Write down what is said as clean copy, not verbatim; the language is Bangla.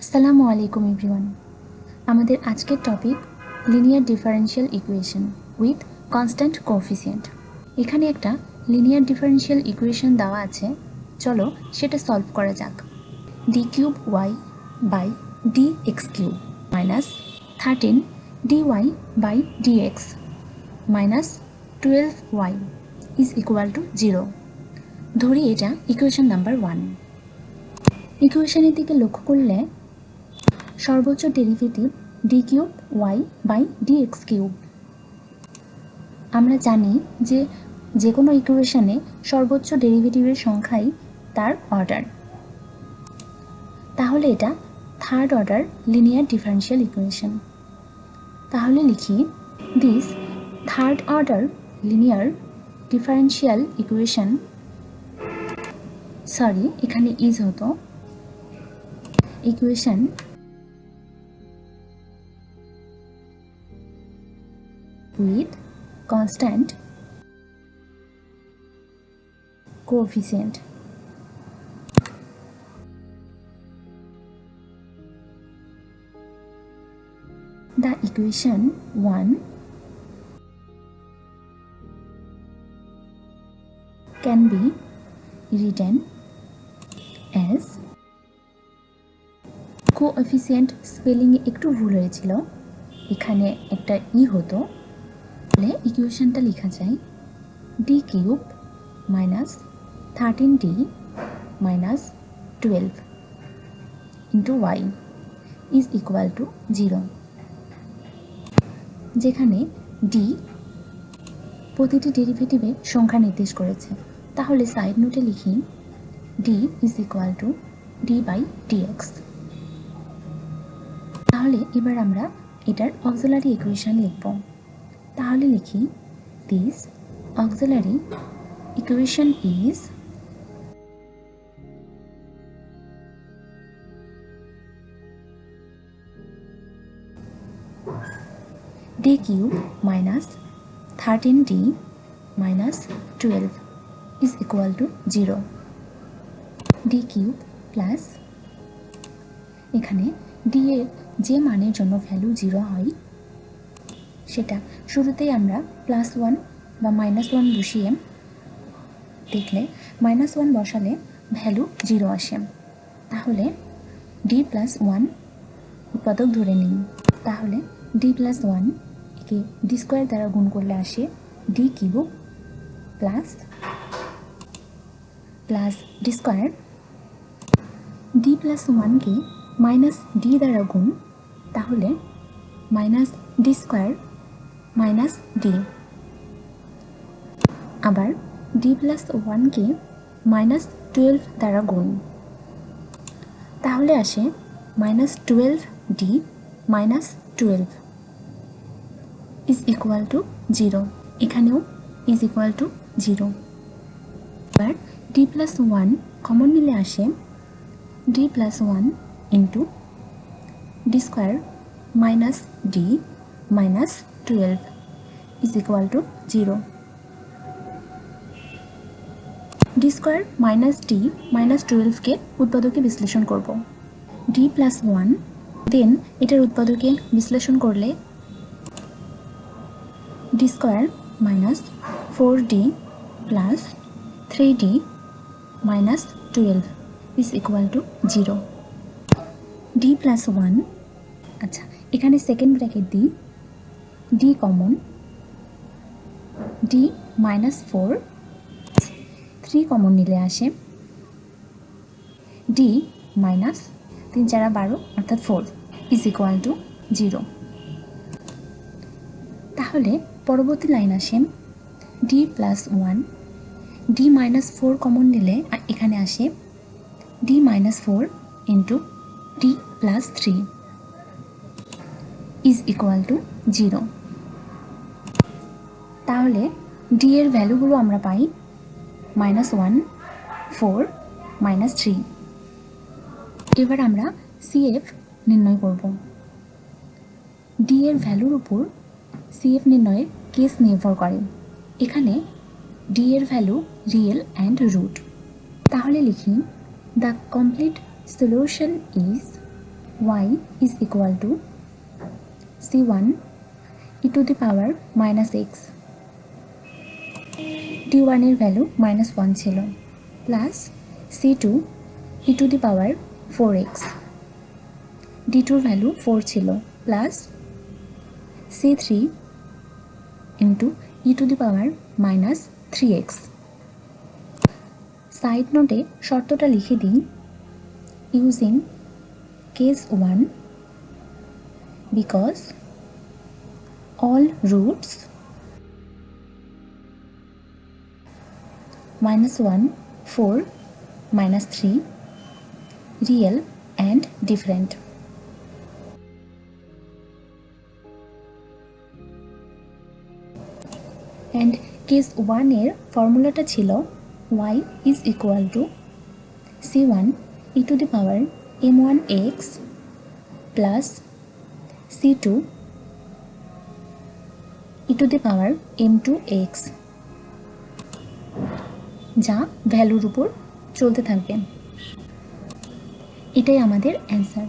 আসসালামু আলাইকুম এভরিওয়ান। আমাদের আজকের topic linear differential equation with constant coefficient. এখানে একটা লিনিয়ার ডিফারেনশিয়াল ইকুয়েশন দেওয়া আছে, চলো সেটা সলভ করা যাক। D cube y by d x cube minus 13 dy by dx minus 12y is equal to 0। ধরি এটা ইকুয়েশন নাম্বার 1। ইকুয়েশনের দিকে লক্ষ্য করলে সর্বোচ্চ derivative d cube y by d x cube. আমরা জানি যে কোনো ইকুয়েশনে সর্বোচ্চ ডেরিভেটিভের সংখ্যাই তার অর্ডার, তাহলে এটা third order linear differential equation. তাহলে লিখি this third order linear differential equation, sorry এখানে ইজ হতো, equation with constant coefficient. The equation 1 can be written as coefficient spelling একটু ভুল হয়েছিল, এখানে একটা ই হতো, তাহলে ইকুয়েশনটা লেখা যায় d cube minus 13d minus 12 into y is equal to 0, যেখানে ডি প্রতিটি ডেরিভেটিভের সংখ্যা নির্দেশ করেছে। তাহলে সাইড নোটে লিখি d is equal to d by d x. তাহলে এবার আমরা এটার অক্সিলারি ইকুয়েশন লিখব। তাহলে লিখি this auxiliary equation is d cube minus 13d minus 12 is equal to 0। D cube plus এখানে ডি এর যে মানের জন্য ভ্যালু 0 হয় সেটা শুরুতেই আমরা +1 বা -1 বসিয়ে দেখলে -1 বসালে ভ্যালু 0 আসে। তাহলে ডি প্লাস 1 উৎপাদক ধরে নিই। তাহলে ডি প্লাস 1 একে ডি স্কোয়ার দ্বারা গুণ করলে আসে D cube plus D square. D plus 1কে মাইনাস ডি দ্বারা গুণ, তাহলে minus D square minus D. আবার ডি প্লাস 1কে মাইনাস 12 দ্বারা গুণ, তাহলে আসে minus 12d minus 12 is equal to 0। এখানেও ইজ ইকুয়াল টু 0। এবার ডি প্লাস 1 কমন নিলে আসে D plus 1 into D square minus D minus 12 is equal to 0। D square minus D minus 12কে উৎপাদকে বিশ্লেষণ করব। ডি প্লাস 1 দেন এটার উৎপাদকে বিশ্লেষণ করলে D square minus 4d plus 3d minus 12 is equal to 0। D plus 1, আচ্ছা এখানে সেকেন্ড ব্র্যাকেট দিই, D common, D minus 4 3 common নিলে আসে ডি মাইনাস 3 × 12 অর্থাৎ 4 ইজ ইকুয়াল টু 0। তাহলে পরবর্তী লাইন আসে D plus 1, D minus 4 common নিলে এখানে আসে D minus 4 into D plus 3 is equal to 0। তাহলে ডি এর ভ্যালুগুলো আমরা পাই -1 4 -3। এবার আমরা সিএফ নির্ণয় করব। ডি এর ভ্যালুর উপর সিএফ নির্ণয়ের কেস নির্ভর করে। এখানে ডি এর ভ্যালু রিয়েল অ্যান্ড রুট। তাহলে লিখি the complete solution is y is equal to c1 e to the power minus x, d1 এর ভ্যালু -1 ছিল, plus c2 e to the power 4x, d2 এর ভ্যালু 4 ছিল, plus c3 into e to the power -3x। Side নোটে শর্তটা লিখে দিই। Using case 1 because all roots -1, 4, -3 real and different। and case 1 এর ফর্মুলাটা ছিল y is equal to c1 e to the power m1x plus c2 e to the power m2x, যা ভ্যালুর উপর চলতে থাকবে। এটাই আমাদের অ্যান্সার।